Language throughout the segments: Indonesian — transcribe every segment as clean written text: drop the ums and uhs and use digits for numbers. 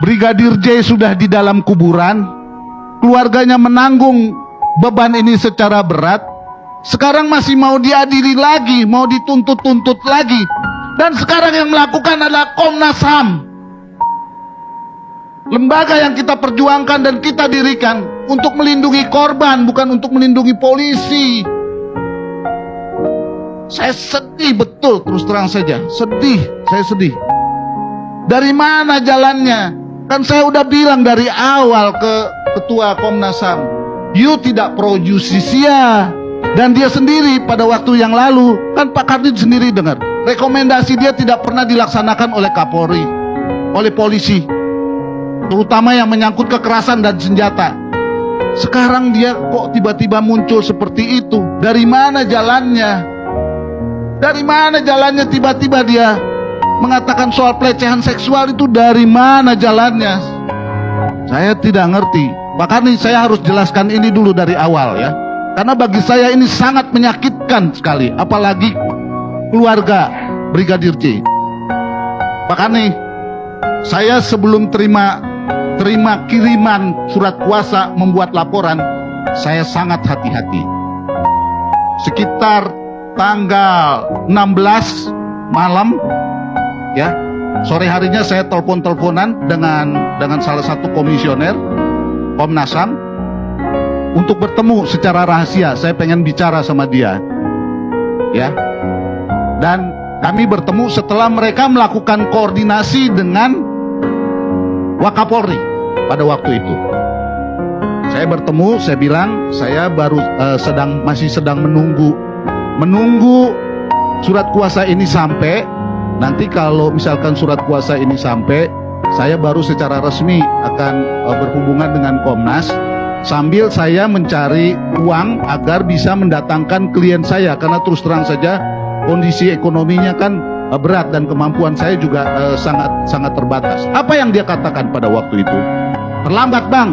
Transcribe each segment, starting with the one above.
Brigadir J sudah di dalam kuburan, keluarganya menanggung beban ini secara berat. Sekarang masih mau diadili lagi, mau dituntut-tuntut lagi. Dan sekarang yang melakukan adalah Komnas HAM, lembaga yang kita perjuangkan dan kita dirikan untuk melindungi korban, bukan untuk melindungi polisi. Saya sedih betul, terus terang saja, sedih, saya sedih. Dari mana jalannya? Kan saya udah bilang dari awal ke Ketua Komnas HAM, you tidak pro justisia. Dan dia sendiri pada waktu yang lalu, kan Pak Kardit sendiri dengar, rekomendasi dia tidak pernah dilaksanakan oleh Kapolri, oleh polisi, terutama yang menyangkut kekerasan dan senjata. Sekarang dia kok tiba-tiba muncul seperti itu? Dari mana jalannya? Dari mana jalannya tiba-tiba dia mengatakan soal pelecehan seksual itu? Dari mana jalannya? Saya tidak ngerti. Bahkan saya harus jelaskan ini dulu dari awal ya. Karena bagi saya ini sangat menyakitkan sekali, apalagi keluarga Brigadir J. Bahkan nih, saya sebelum terima kiriman surat kuasa membuat laporan, saya sangat hati-hati. Sekitar tanggal 16 malam, ya, sore harinya saya telepon-teleponan dengan salah satu komisioner Komnas HAM untuk bertemu secara rahasia. Saya pengen bicara sama dia, ya. Dan kami bertemu setelah mereka melakukan koordinasi dengan Wakapolri pada waktu itu. Saya bertemu, saya bilang saya baru masih sedang menunggu surat kuasa ini sampai. Nanti kalau misalkan surat kuasa ini sampai, saya baru secara resmi akan berhubungan dengan Komnas, sambil saya mencari uang agar bisa mendatangkan klien saya, karena terus terang saja kondisi ekonominya kan berat dan kemampuan saya juga sangat terbatas. Apa yang dia katakan pada waktu itu? Terlambat bang,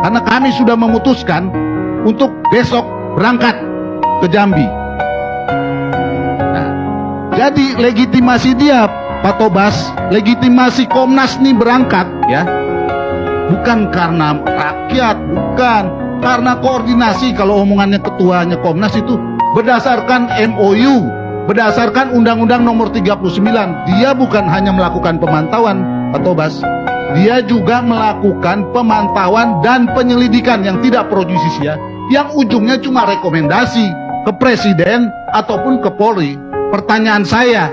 karena kami sudah memutuskan untuk besok berangkat ke Jambi. Nah, jadi legitimasi dia, Pak Tobas, legitimasi Komnas nih berangkat, ya, bukan karena rakyat, bukan karena koordinasi. Kalau omongannya ketuanya Komnas itu berdasarkan MOU, berdasarkan Undang-Undang Nomor 39. Dia bukan hanya melakukan pemantauan, Pak Tobas, dia juga melakukan pemantauan dan penyelidikan yang tidak pro justisia, yang ujungnya cuma rekomendasi ke Presiden ataupun ke Polri. Pertanyaan saya,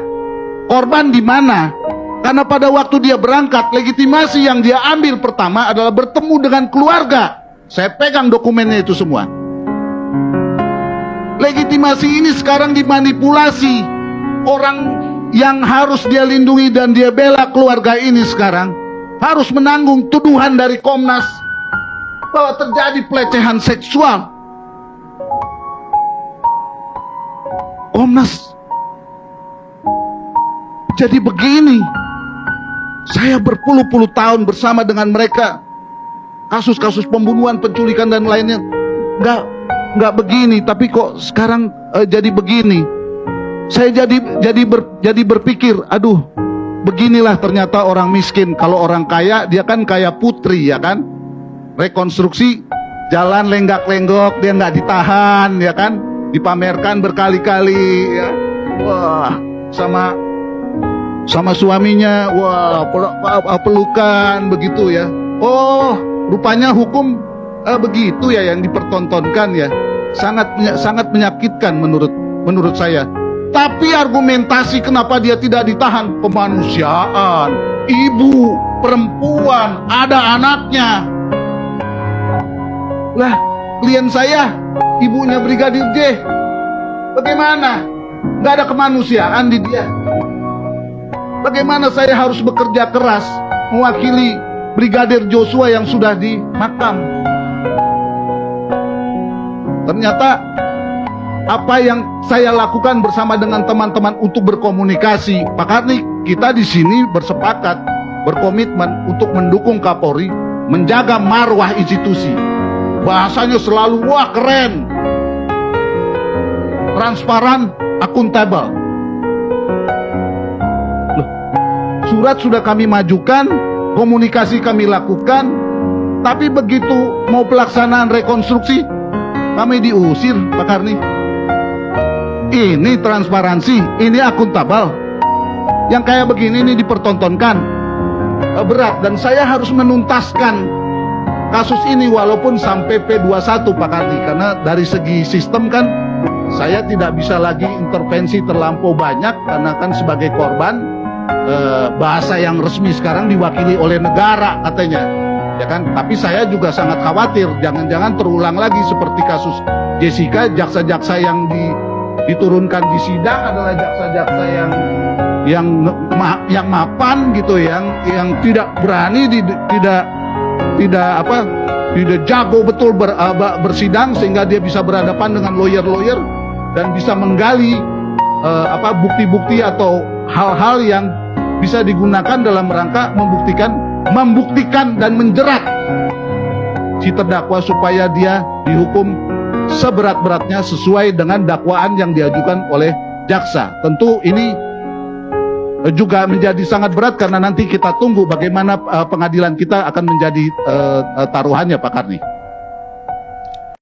korban di mana? Karena pada waktu dia berangkat, legitimasi yang dia ambil pertama adalah bertemu dengan keluarga. Saya pegang dokumennya itu semua. Legitimasi ini sekarang dimanipulasi. Orang yang harus dia lindungi dan dia bela keluarga ini sekarang harus menanggung tuduhan dari Komnas bahwa terjadi pelecehan seksual. Komnas jadi begini. Saya berpuluh-puluh tahun bersama dengan mereka. Kasus-kasus pembunuhan, penculikan dan lainnya nggak begini, tapi kok sekarang jadi begini. Saya jadi berpikir, aduh, beginilah ternyata orang miskin. Kalau orang kaya, dia kan kaya putri, ya kan? Rekonstruksi, jalan lenggak-lenggok, dia nggak ditahan, ya kan? Dipamerkan berkali-kali, ya. Wah, sama suaminya, wah, pelukan begitu ya. Oh, rupanya hukum begitu ya yang dipertontonkan ya. Sangat menyakitkan menurut saya. Tapi argumentasi kenapa dia tidak ditahan? Kemanusiaan, ibu, perempuan, ada anaknya. Lah, klien saya, ibunya Brigadir J. Bagaimana? Gak ada kemanusiaan di dia. Bagaimana saya harus bekerja keras mewakili Brigadir Joshua yang sudah di makam? Ternyata apa yang saya lakukan bersama dengan teman-teman untuk berkomunikasi, Pak Karni, kita di sini bersepakat, berkomitmen untuk mendukung Kapolri, menjaga marwah institusi. Bahasanya selalu, wah keren, transparan, akuntabel. Surat sudah kami majukan, komunikasi kami lakukan, tapi begitu mau pelaksanaan rekonstruksi, kami diusir, Pak Karni. Ini transparansi, ini akuntabel. Yang kayak begini ini dipertontonkan. Berat, dan saya harus menuntaskan kasus ini walaupun sampai P21, Pak Karni. Karena dari segi sistem kan, saya tidak bisa lagi intervensi terlampau banyak, karena kan sebagai korban, bahasa yang resmi sekarang diwakili oleh negara katanya, ya kan? Tapi saya juga sangat khawatir jangan-jangan terulang lagi seperti kasus Jessica. Jaksa-jaksa yang diturunkan di sidang adalah jaksa-jaksa yang mapan gitu, yang tidak berani, tidak jago betul bersidang, sehingga dia bisa berhadapan dengan lawyer-lawyer dan bisa menggali bukti-bukti atau hal-hal yang bisa digunakan dalam rangka membuktikan dan menjerat si terdakwa supaya dia dihukum seberat-beratnya sesuai dengan dakwaan yang diajukan oleh jaksa. Tentu ini juga menjadi sangat berat, karena nanti kita tunggu bagaimana pengadilan kita akan menjadi taruhannya, Pak Karni.